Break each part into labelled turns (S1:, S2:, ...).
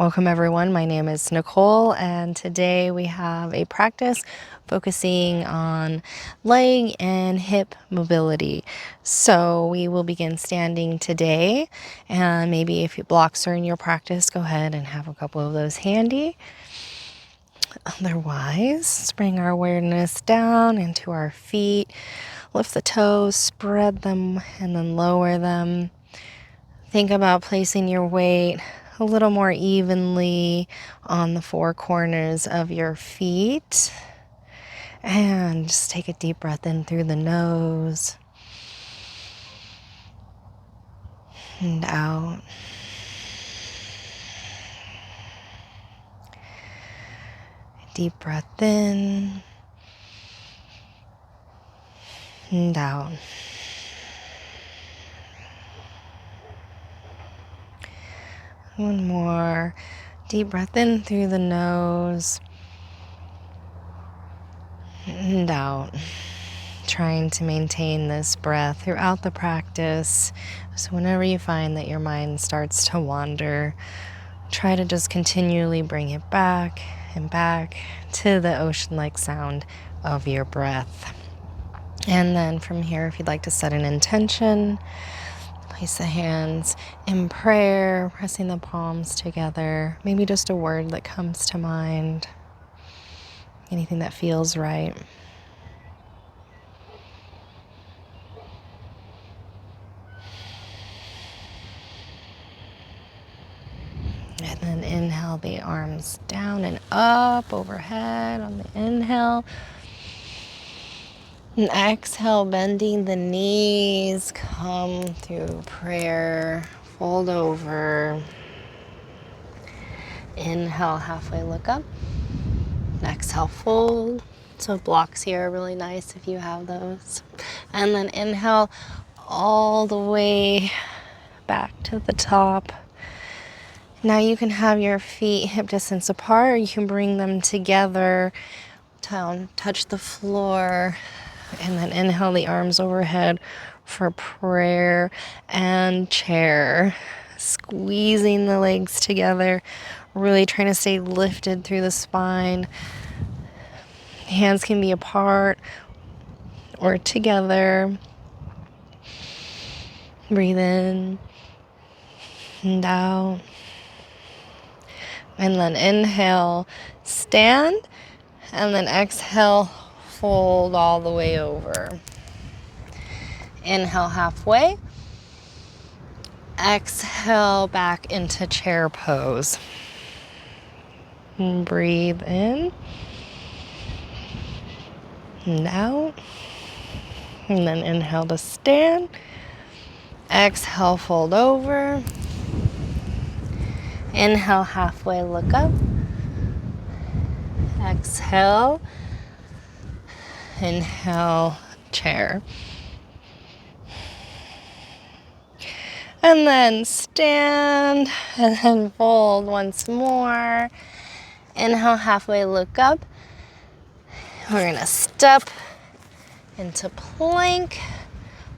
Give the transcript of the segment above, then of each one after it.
S1: Welcome everyone, my name is Nicole and today we have a practice focusing on leg and hip mobility. So we will begin standing today, and maybe if blocks are in your practice, go ahead and have a couple of those handy. Otherwise, let's bring our awareness down into our feet, lift the toes, spread them and then lower them. Think about placing your weight a little more evenly on the four corners of your feet. And just take a deep breath in through the nose and out. Deep breath in and out. One more. Deep breath in through the nose and out. Trying to maintain this breath throughout the practice. So whenever you find that your mind starts to wander, try to just continually bring it back and back to the ocean-like sound of your breath. And then from here, if you'd like to set an intention, place the hands in prayer, pressing the palms together. Maybe just a word that comes to mind. Anything that feels right. And then inhale the arms down and up overhead on the inhale. And exhale, bending the knees, come through prayer, fold over. Inhale, halfway look up. Exhale, fold. So blocks here are really nice if you have those. And then inhale all the way back to the top. Now you can have your feet hip distance apart, or you can bring them together, touch the floor, and then inhale the arms overhead for prayer and chair. Squeezing the legs together, really trying to stay lifted through the spine. Hands can be apart or together. Breathe in and out. And then inhale, stand, and then exhale, fold all the way over. Inhale halfway. Exhale back into chair pose. And breathe in and out. And then inhale to stand. Exhale, fold over. Inhale, halfway, look up. Exhale. Inhale, chair. And then stand and then fold once more. Inhale, halfway, look up. We're gonna step into plank.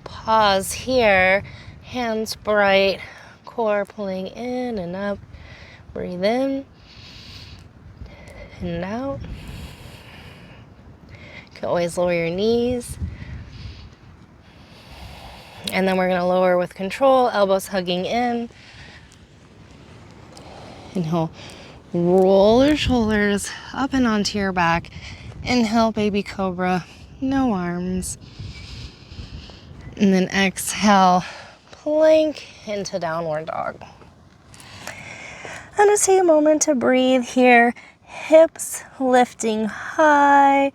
S1: Pause here. Hands bright. Core pulling in and up. Breathe in and out. You can always lower your knees. And then we're going to lower with control, elbows hugging in. Inhale, roll your shoulders up and onto your back. Inhale, baby cobra, no arms. And then exhale, plank into downward dog. And just take a moment to breathe here. Hips lifting high.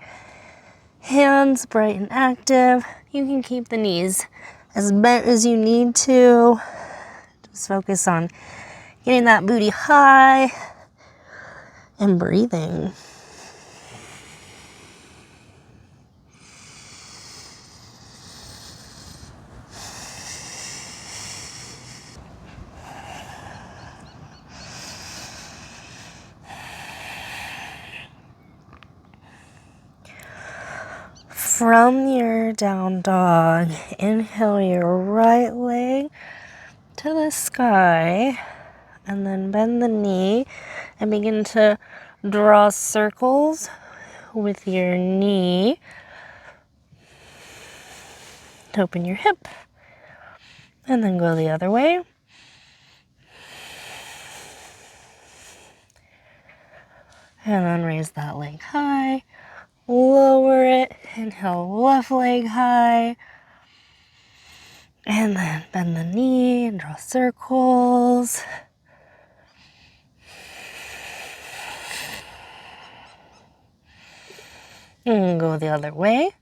S1: Hands bright and active. You can keep the knees as bent as you need to. Just focus on getting that booty high and breathing. From your down dog, inhale your right leg to the sky And then bend the knee and begin to draw circles with your knee to open your hip. And then go the other way. And then raise that leg high. Lower it. Inhale, left leg high. And then bend the knee and draw circles. And go the other way.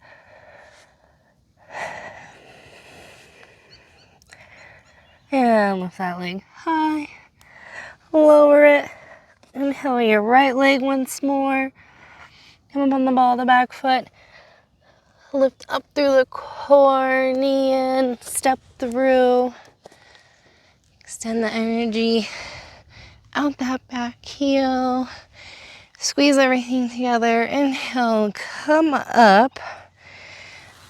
S1: And lift that leg high. Lower it. Inhale your right leg once more. Come up on the ball of the back foot. Lift up through the core, knee in, step through. Extend the energy out that back heel. Squeeze everything together. Inhale, come up.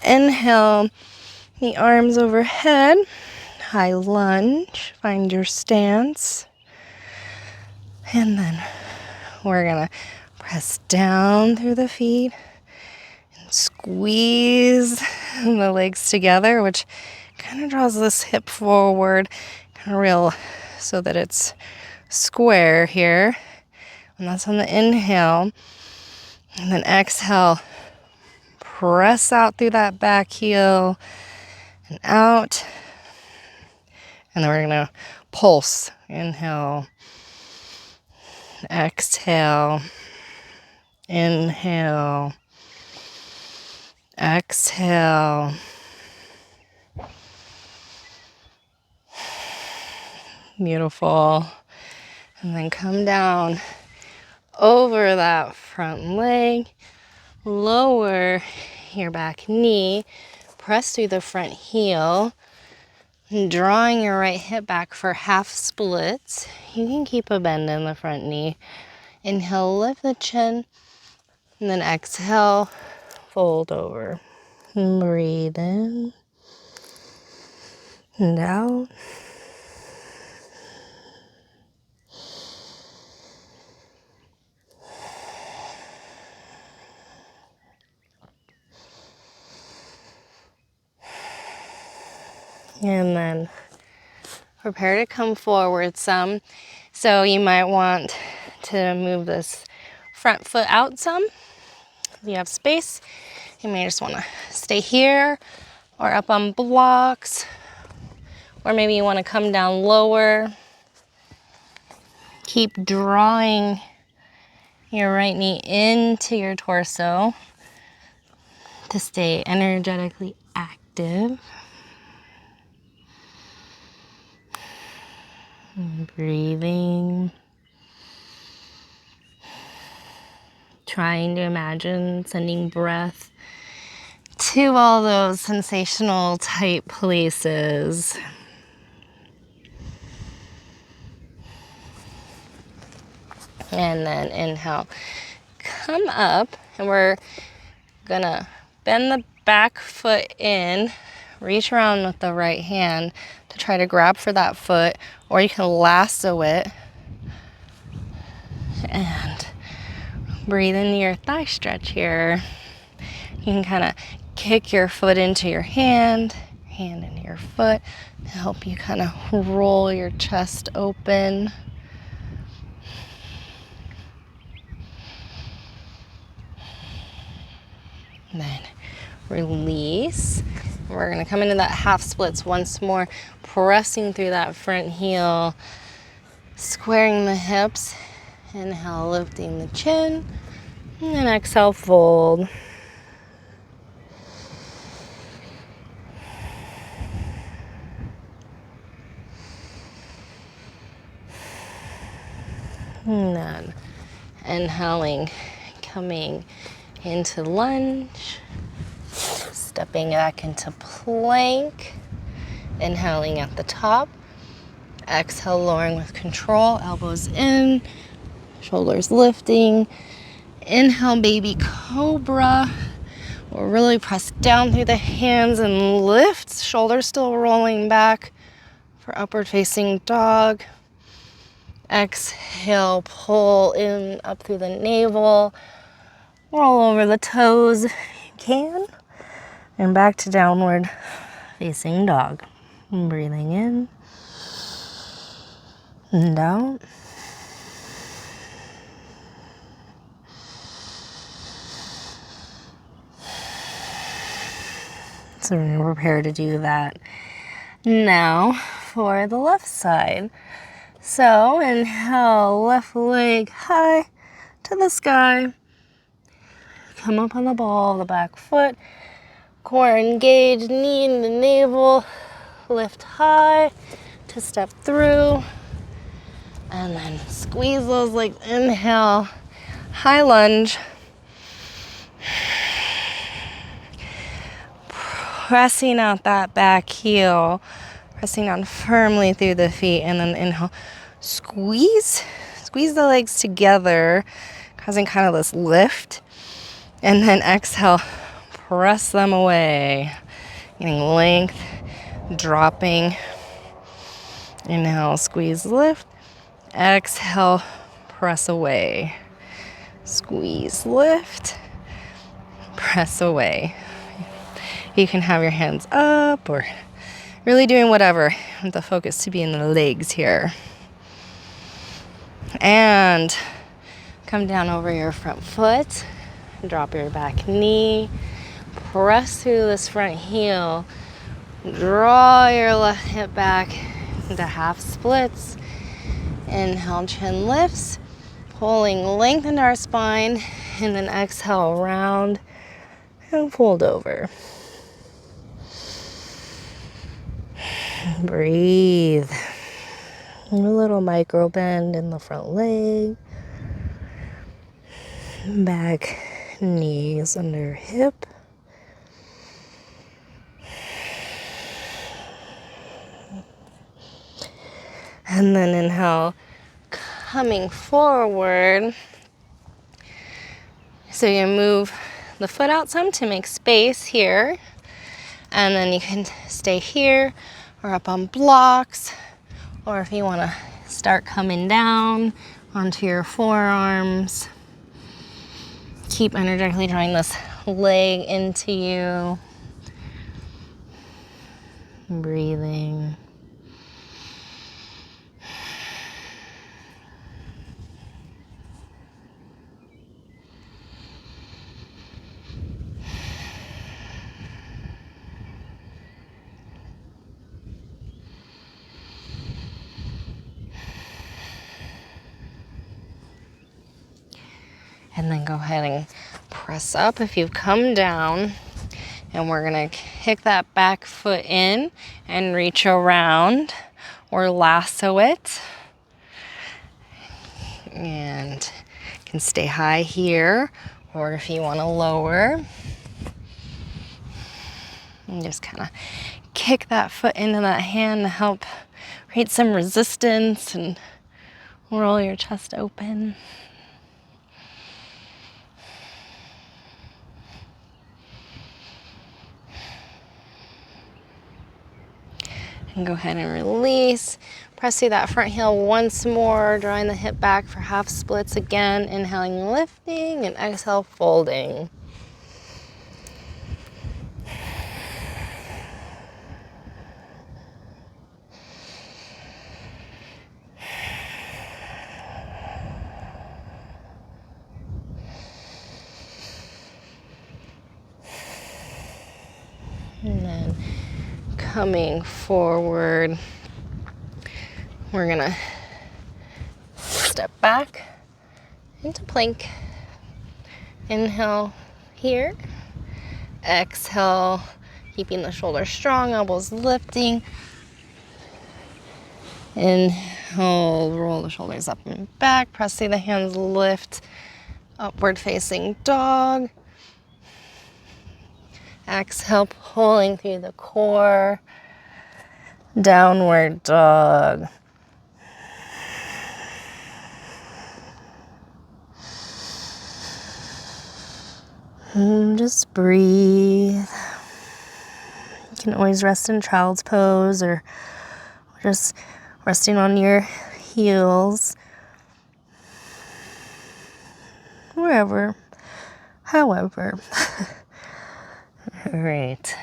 S1: Inhale, the arms overhead. High lunge, find your stance. And then we're gonna press down through the feet and squeeze the legs together, which kind of draws this hip forward, kind of real, so that it's square here. And that's on the inhale. And then exhale, press out through that back heel and out. And then we're gonna pulse. Inhale, exhale, inhale, exhale. Beautiful. And then come down over that front leg, lower your back knee, press through the front heel, drawing your right hip back for half splits. You can keep a bend in the front knee. Inhale, lift the chin, and then exhale, fold over. Breathe in and out. And then prepare to come forward some. So you might want to move this front foot out some. If you have space, you may just want to stay here or up on blocks, or maybe you want to come down lower. Keep drawing your right knee into your torso to stay energetically active. Breathing. Trying to imagine sending breath to all those sensational tight places. And then inhale, come up, and we're gonna bend the back foot in, reach around with the right hand to try to grab for that foot, or you can lasso it and breathe into your thigh stretch here. You can kind of kick your foot into your hand into your foot to help you kind of roll your chest open. And then release. We're gonna come into that half splits once more, pressing through that front heel, squaring the hips. Inhale, lifting the chin, and then exhale, fold. And then inhaling, coming into lunge, stepping back into plank, inhaling at the top, exhale, lowering with control, elbows in, shoulders lifting. Inhale, baby cobra. We'll really press down through the hands and lift, shoulders still rolling back for upward facing dog. Exhale, pull in up through the navel. Roll over the toes if you can. And back to downward facing dog. Breathing in and out. So we're going to prepare to do that now for the left side. So inhale, left leg high to the sky. Come up on the ball of the back foot. Core engaged, knee in the navel. Lift high to step through. And then squeeze those legs. Inhale, high lunge. Pressing out that back heel. Pressing down firmly through the feet. And then inhale, squeeze the legs together, causing kind of this lift. And then exhale, press them away. Getting length, dropping. Inhale, squeeze, lift. Exhale, press away. Squeeze, lift. Press away. You can have your hands up or really doing whatever. I want the focus to be in the legs here. And come down over your front foot. Drop your back knee. Press through this front heel. Draw your left hip back into half splits. Inhale, chin lifts. Pulling length into our spine. And then exhale, round and fold over. Breathe. A little micro bend in the front leg. Back, knees under hip. And then inhale, coming forward. So you move the foot out some to make space here. And then you can stay here or up on blocks. Or if you want to start coming down onto your forearms. Keep energetically drawing this leg into you. Breathing. And then go ahead and press up if you've come down. And we're gonna kick that back foot in and reach around or lasso it. And you can stay high here, or if you wanna lower. And just kinda kick that foot into that hand to help create some resistance and roll your chest open. And go ahead and release. Press through that front heel once more, drawing the hip back for half splits again. Inhaling, lifting, and exhale, folding. And then coming forward, we're gonna step back into plank. Inhale here. Exhale, keeping the shoulders strong, elbows lifting. Inhale, roll the shoulders up and back. Pressing the hands, lift. Upward facing dog. Exhale, pulling through the core. Downward dog. And just breathe. You can always rest in child's pose or just resting on your heels, wherever, however. All right.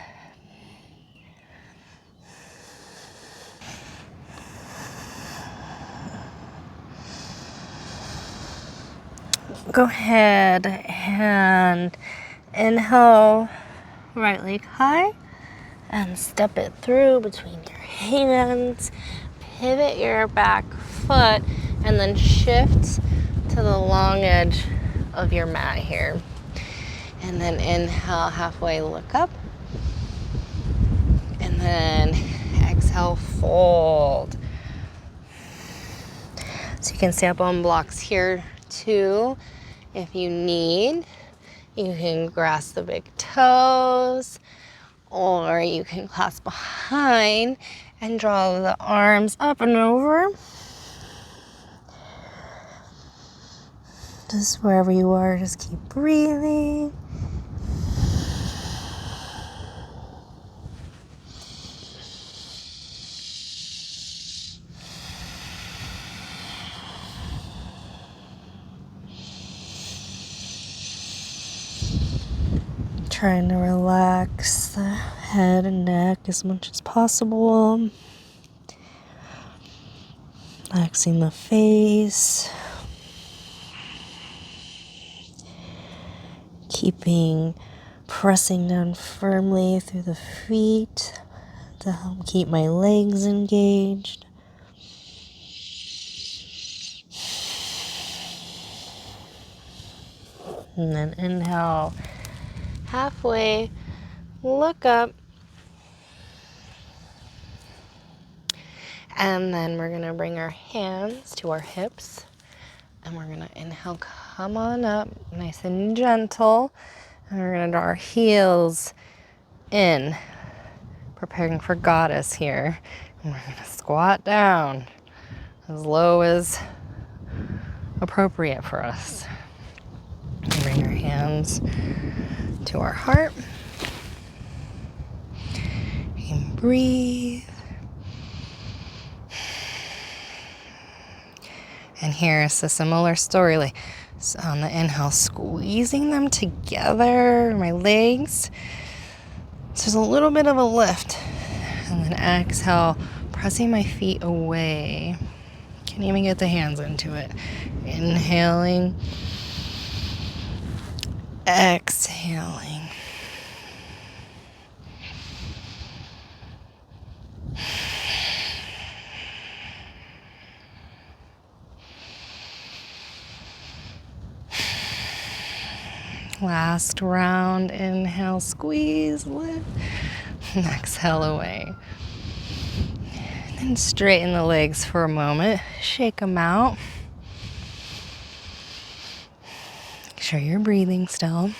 S1: Go ahead and inhale, right leg high, and step it through between your hands. Pivot your back foot, and then shift to the long edge of your mat here. And then inhale, halfway look up. And then exhale, fold. So you can stay up on blocks here too if you need. You can grasp the big toes, or you can clasp behind and draw the arms up and over. Just wherever you are, just keep breathing. Trying to relax the head and neck as much as possible. Relaxing the face. Pressing down firmly through the feet to help keep my legs engaged. And then inhale, halfway, look up. And then we're gonna bring our hands to our hips. And we're gonna inhale, come on up, nice and gentle. And we're gonna draw our heels in, preparing for goddess here. And we're gonna squat down as low as appropriate for us. And bring our hands to our heart. And breathe. And here's a similar story. So on the inhale, squeezing them together, my legs. So there's a little bit of a lift. And then exhale, pressing my feet away. Can't even get the hands into it. Inhaling. Exhaling. Last round, inhale, squeeze, lift, and exhale away. And then straighten the legs for a moment, shake them out. Make sure you're breathing still.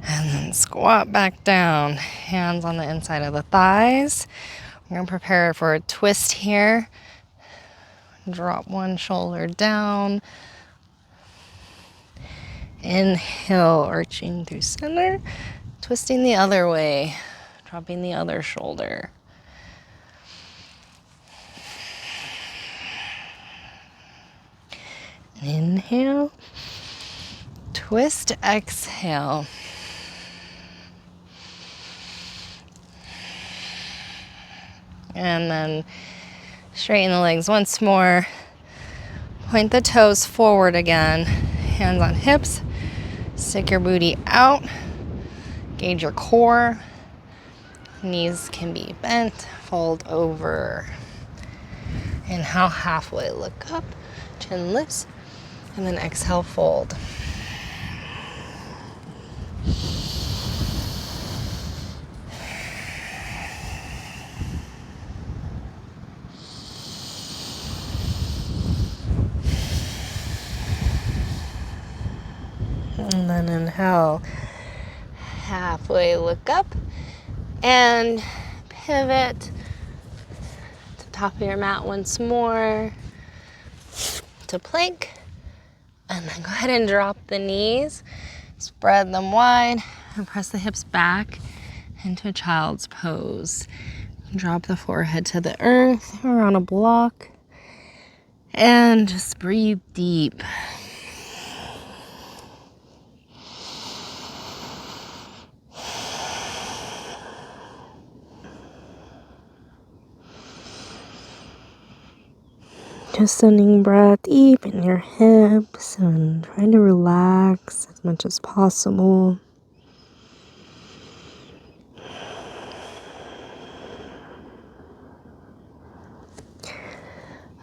S1: And then squat back down, hands on the inside of the thighs. We're gonna prepare for a twist here. Drop one shoulder down. Inhale, arching through center, twisting the other way, dropping the other shoulder. Inhale, twist, exhale. And then straighten the legs once more. Point the toes forward again, hands on hips. Stick your booty out, gauge your core, knees can be bent, fold over. Inhale, halfway, look up, chin lifts, and then exhale, fold. And then inhale, halfway look up, and pivot to the top of your mat once more to plank. And then go ahead and drop the knees, spread them wide, and press the hips back into a child's pose. Drop the forehead to the earth or on a block. And just breathe deep. Just sending breath deep in your hips and trying to relax as much as possible.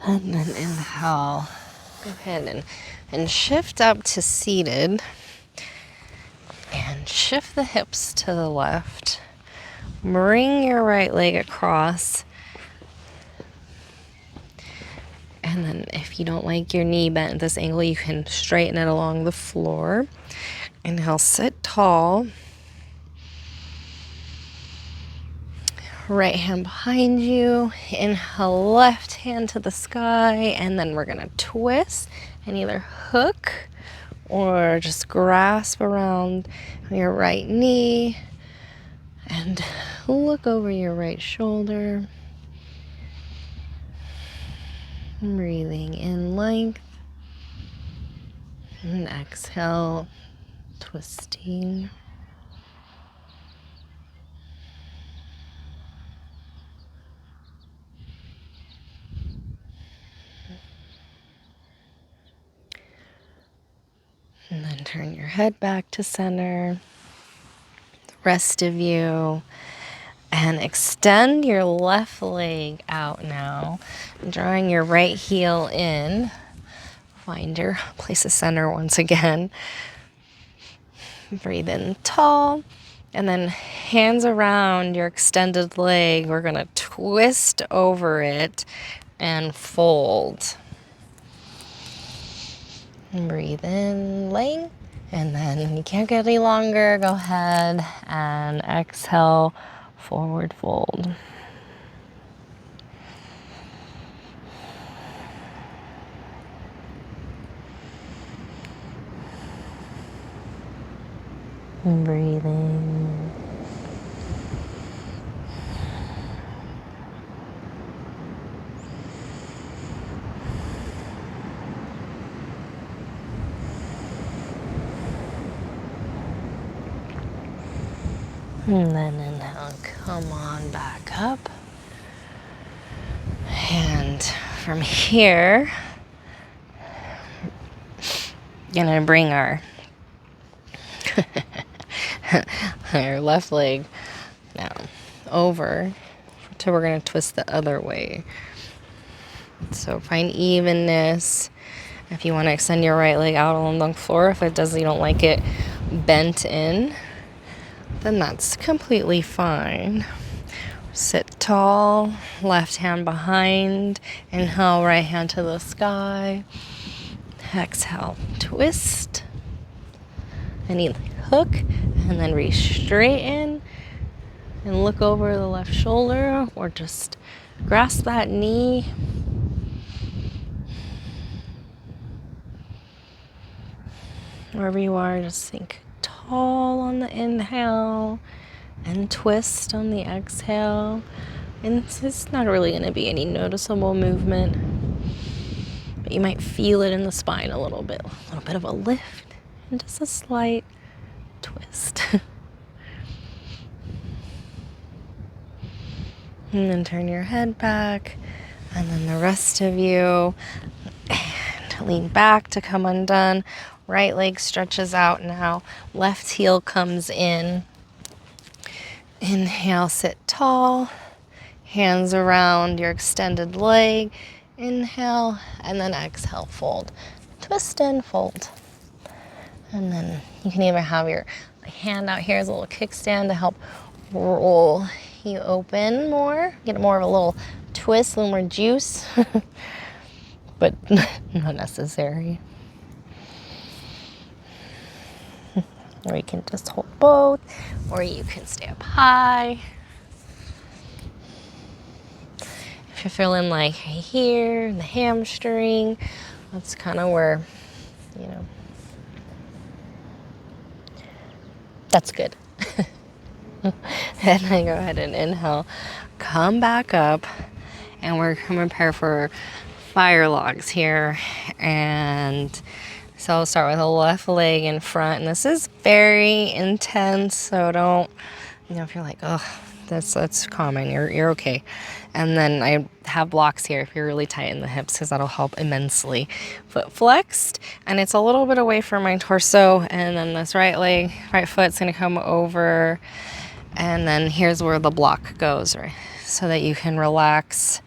S1: And then inhale. Go ahead and shift up to seated. And shift the hips to the left. Bring your right leg across. And then if you don't like your knee bent at this angle, you can straighten it along the floor. Inhale, sit tall. Right hand behind you. Inhale, left hand to the sky. And then we're going to twist and either hook or just grasp around your right knee. And look over your right shoulder. Breathing in length. And exhale, twisting. And then turn your head back to center. The rest of you. And extend your left leg out now. Drawing your right heel in. Find your place of center once again. Breathe in tall. And then hands around your extended leg. We're going to twist over it and fold. And breathe in, length. And then when you can't get any longer, go ahead and exhale, forward fold. And breathing. And then inhale, come on back up. And from here, gonna bring our our left leg now over till we're gonna twist the other way. So find evenness. If you want to extend your right leg out along the floor, if it does, you don't like it bent in, then that's completely fine. Sit tall, left hand behind, inhale, right hand to the sky. Exhale, twist, and either hook, and then re-straighten, and look over the left shoulder, or just grasp that knee. Wherever you are, just think tall on the inhale and twist on the exhale. And it's not really going to be any noticeable movement, but you might feel it in the spine a little bit of a lift and just a slight twist. And then turn your head back, and then the rest of you, and lean back to come undone. Right leg stretches out now. Left heel comes in. Inhale, sit tall. Hands around your extended leg. Inhale, and then exhale, fold. Twist and fold. And then you can either have your hand out here as a little kickstand to help roll you open more. Get more of a little twist, a little more juice. But not necessary. Or you can just hold both, or you can stay up high. If you're feeling like here, in the hamstring, that's kind of where, that's good. And then go ahead and inhale, come back up, and we're going to prepare for fire logs here. And so I'll start with the left leg in front, and this is very intense, so don't, if you're like, oh, that's common, you're okay. And then I have blocks here if you're really tight in the hips, because that'll help immensely. Foot flexed, and it's a little bit away from my torso, and then this right foot's gonna come over, and then here's where the block goes, right? So that you can relax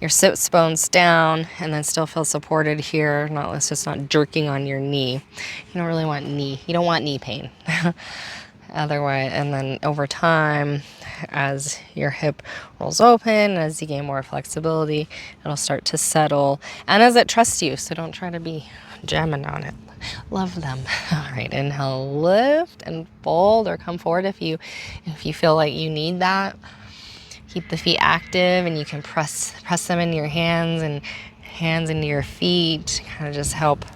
S1: your sits bones down and then still feel supported here. It's just not jerking on your knee. You don't really want you don't want knee pain. Otherwise, and then over time, as your hip rolls open, as you gain more flexibility, it'll start to settle. And as it trusts you, so don't try to be jamming on it. Love them. All right, inhale, lift and fold, or come forward if you feel like you need that. Keep the feet active, and you can press them into your hands and hands into your feet. Kind of just help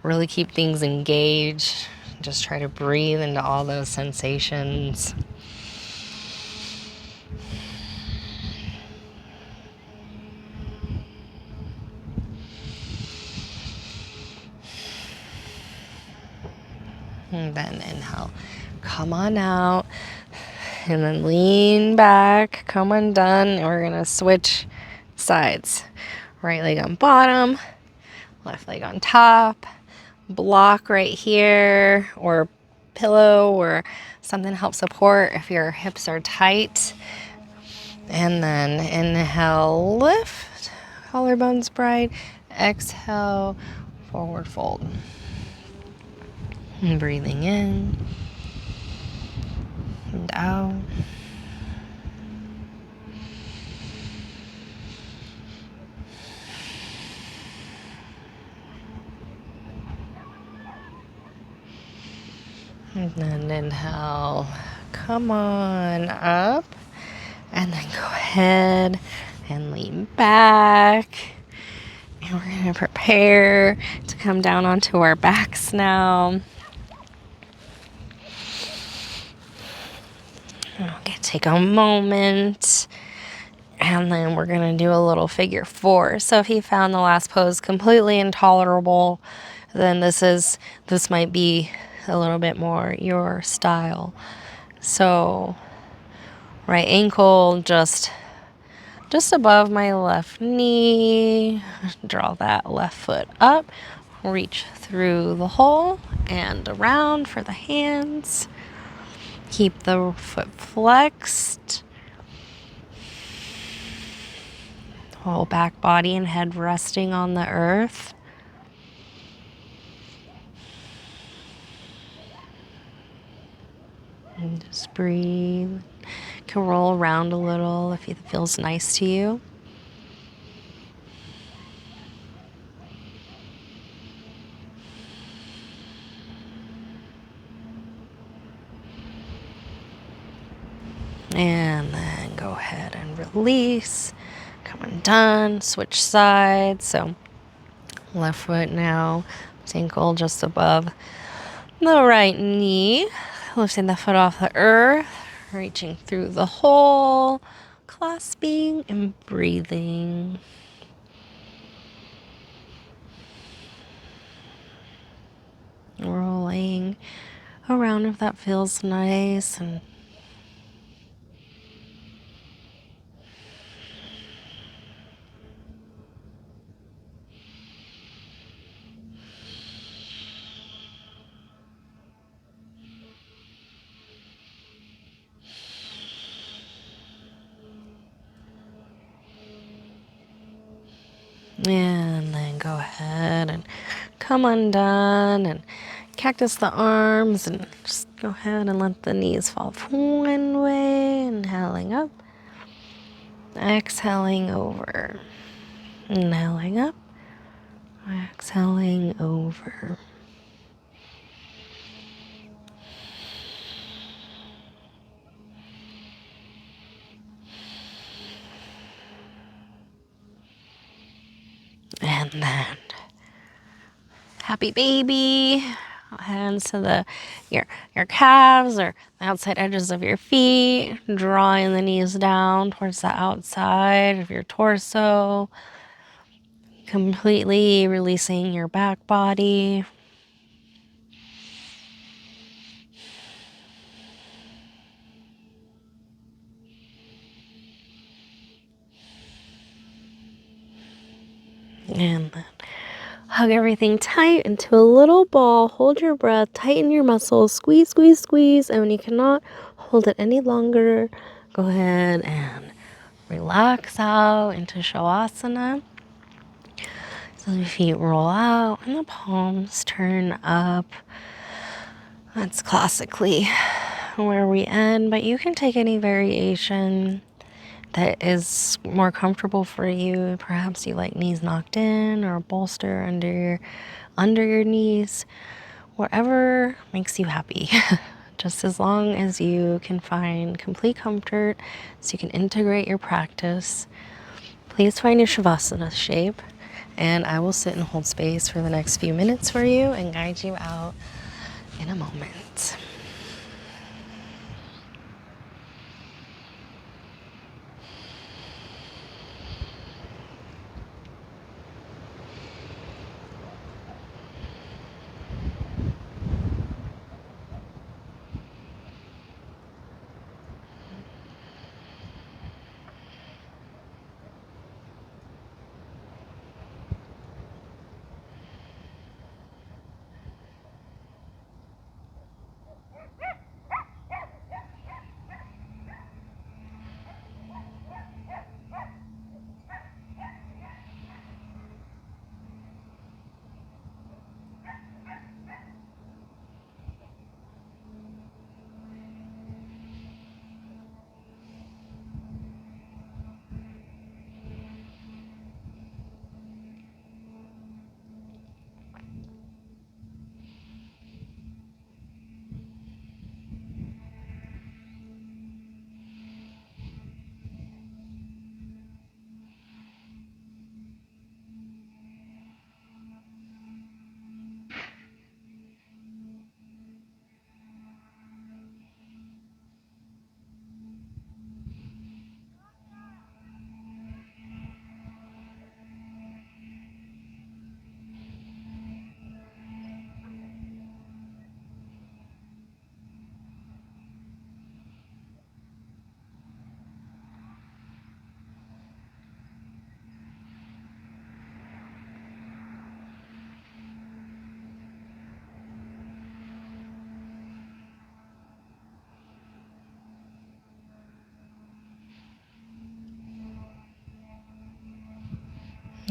S1: really keep things engaged. Just try to breathe into all those sensations. And then inhale, come on out, and then lean back, come undone, and we're gonna switch sides. Right leg on bottom, left leg on top, block right here, or pillow, or something to help support if your hips are tight. And then inhale, lift, collarbones bright, exhale, forward fold. And breathing in and out. And then inhale, come on up, and then go ahead and lean back. And we're going to prepare to come down onto our backs now. Okay, take a moment, and then we're going to do a little figure four. So if you found the last pose completely intolerable, then this might be a little bit more your style. So right ankle just above my left knee. Draw that left foot up, reach through the hole and around for the hands. Keep the foot flexed. Whole back body and head resting on the earth. And just breathe. You can roll around a little if it feels nice to you. And then go ahead and release. Come undone. Switch sides. So left foot now, ankle just above the right knee. Lifting the foot off the earth, reaching through the hole, clasping and breathing. Rolling around if that feels nice. And then go ahead and come undone and cactus the arms, and just go ahead and let the knees fall one way, inhaling up, exhaling over, inhaling up, exhaling over. And then happy baby. hands to your calves or the outside edges of your feet, drawing the knees down towards the outside of your torso, completely releasing your back body. And then hug everything tight into a little ball. Hold your breath, tighten your muscles, squeeze, squeeze, squeeze. And when you cannot hold it any longer, go ahead and relax out into Shavasana. So the feet roll out and the palms turn up. That's classically where we end, but you can take any variation that is more comfortable for you. Perhaps you like knees knocked in or a bolster under your knees. Whatever makes you happy. Just as long as you can find complete comfort so you can integrate your practice. Please find your Shavasana shape, and I will sit and hold space for the next few minutes for you and guide you out in a moment.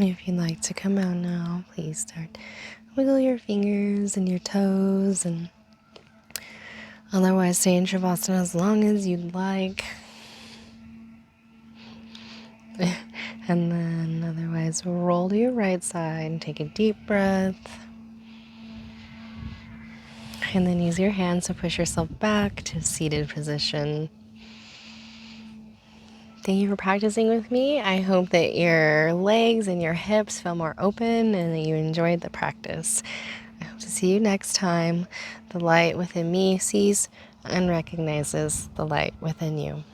S1: If you'd like to come out now, please start. Wiggle your fingers and your toes, and otherwise stay in Shavasana as long as you'd like. And then otherwise roll to your right side and take a deep breath. And then use your hands to push yourself back to a seated position. Thank you for practicing with me. I hope that your legs and your hips feel more open and that you enjoyed the practice. I hope to see you next time. The light within me sees and recognizes the light within you.